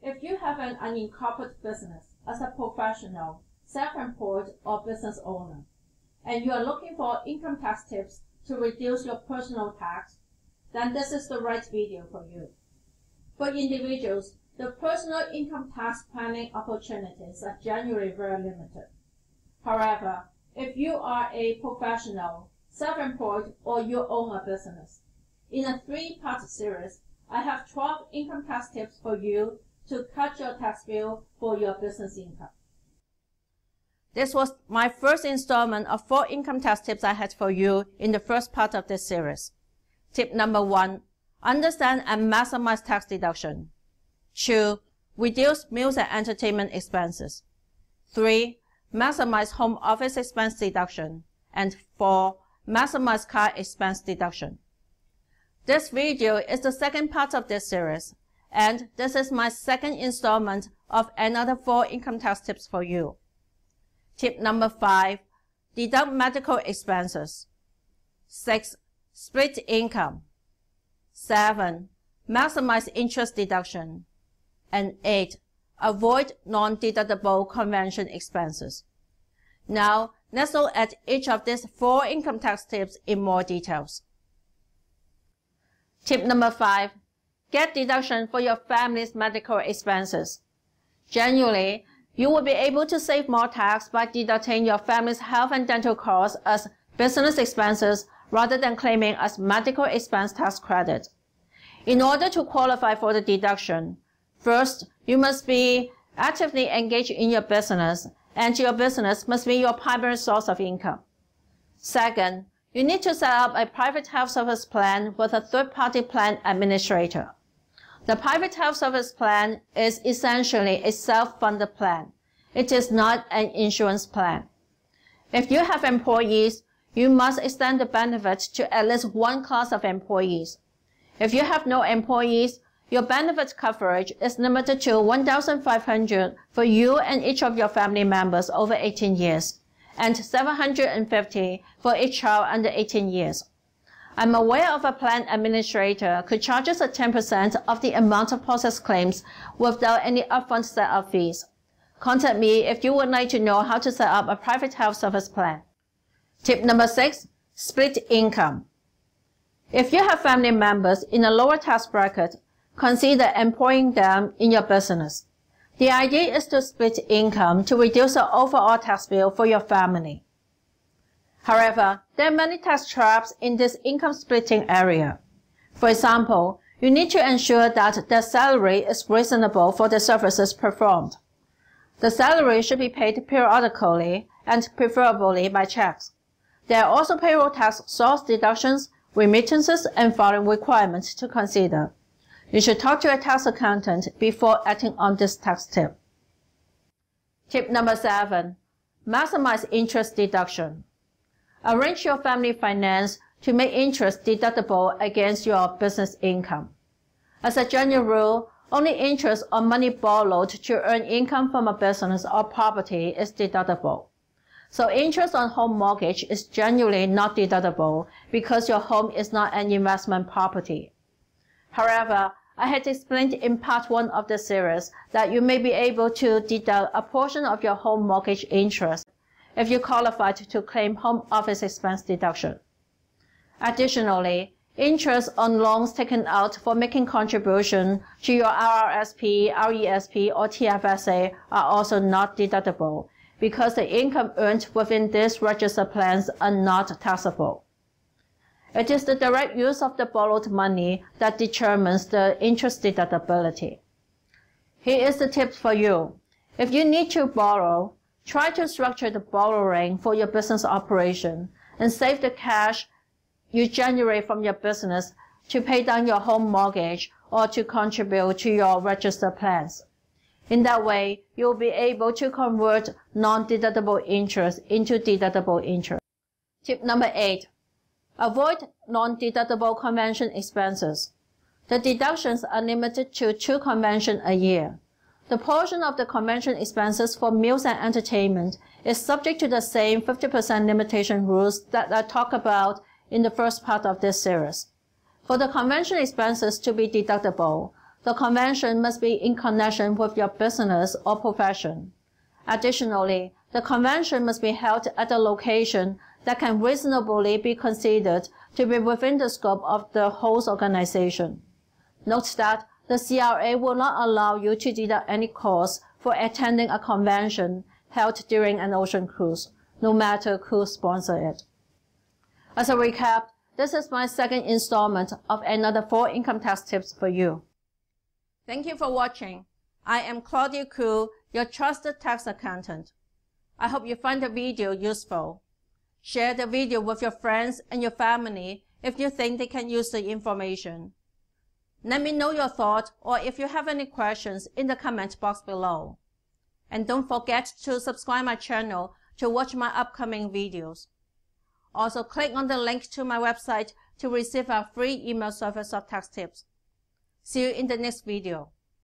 If you have an unincorporated business as a professional, self-employed, or business owner, and you are looking for income tax tips to reduce your personal tax, then this is the right video for you. For individuals, the personal income tax planning opportunities are generally very limited. However, if you are a professional, self-employed, or you own a business, in a 3-part series, I have 12 income tax tips for you to cut your tax bill for your business income. This was my first installment of 4 income tax tips I had for you in the first part of this series. Tip number 1, understand and maximize tax deduction. 2, reduce meals and entertainment expenses. 3, maximize home office expense deduction. And 4, maximize car expense deduction. This video is the second part of this series, and this is my second installment of another 4 income tax tips for you. Tip number 5, deduct medical expenses. 6, split income. 7, maximize interest deduction. And 8, avoid non-deductible convention expenses. Now, let's look at each of these 4 income tax tips in more details. Tip number 5, get deduction for your family's medical expenses. Generally, you will be able to save more tax by deducting your family's health and dental costs as business expenses rather than claiming as medical expense tax credit. In order to qualify for the deduction, first, you must be actively engaged in your business, and your business must be your primary source of income. Second, you need to set up a private health service plan with a third-party plan administrator. The private health service plan is essentially a self-funded plan. It is not an insurance plan. If you have employees, you must extend the benefit to at least one class of employees. If you have no employees, your benefit coverage is limited to $1,500 for you and each of your family members over 18 years, and $750 for each child under 18 years. I'm aware of a plan administrator who charges a 10% of the amount of processed claims without any upfront setup fees. Contact me if you would like to know how to set up a private health service plan. Tip number 6, split income. If you have family members in a lower tax bracket, consider employing them in your business. The idea is to split income to reduce the overall tax bill for your family. However, there are many tax traps in this income splitting area. For example, you need to ensure that the salary is reasonable for the services performed. The salary should be paid periodically and preferably by checks. There are also payroll tax source deductions, remittances, and filing requirements to consider. You should talk to a tax accountant before acting on this tax tip. Tip number 7, maximize interest deduction. Arrange your family finance to make interest deductible against your business income. As a general rule, only interest on money borrowed to earn income from a business or property is deductible. So interest on home mortgage is generally not deductible because your home is not an investment property. However, I had explained in part 1 of the series that you may be able to deduct a portion of your home mortgage interest if you qualify to claim home office expense deduction. Additionally, interest on loans taken out for making contribution to your RRSP, RESP, or TFSA are also not deductible because the income earned within these registered plans are not taxable. It is the direct use of the borrowed money that determines the interest deductibility. Here is the tip for you. If you need to borrow, try to structure the borrowing for your business operation and save the cash you generate from your business to pay down your home mortgage or to contribute to your registered plans. In that way, you'll be able to convert non-deductible interest into deductible interest. Tip number 8. Avoid non-deductible convention expenses. The deductions are limited to 2 conventions a year. The portion of the convention expenses for meals and entertainment is subject to the same 50% limitation rules that I talked about in the first part of this series. For the convention expenses to be deductible, the convention must be in connection with your business or profession. Additionally, the convention must be held at a location that can reasonably be considered to be within the scope of the host organization. Note that the CRA will not allow you to deduct any costs for attending a convention held during an ocean cruise, no matter who sponsors it. As a recap, this is my second installment of another 4 income tax tips for you. Thank you for watching. I am Claudia Ku, your trusted tax accountant. I hope you find the video useful. Share the video with your friends and your family if you think they can use the information. Let me know your thoughts or if you have any questions in the comment box below. And don't forget to subscribe my channel to watch my upcoming videos. Also, click on the link to my website to receive our free email service of tax tips. See you in the next video.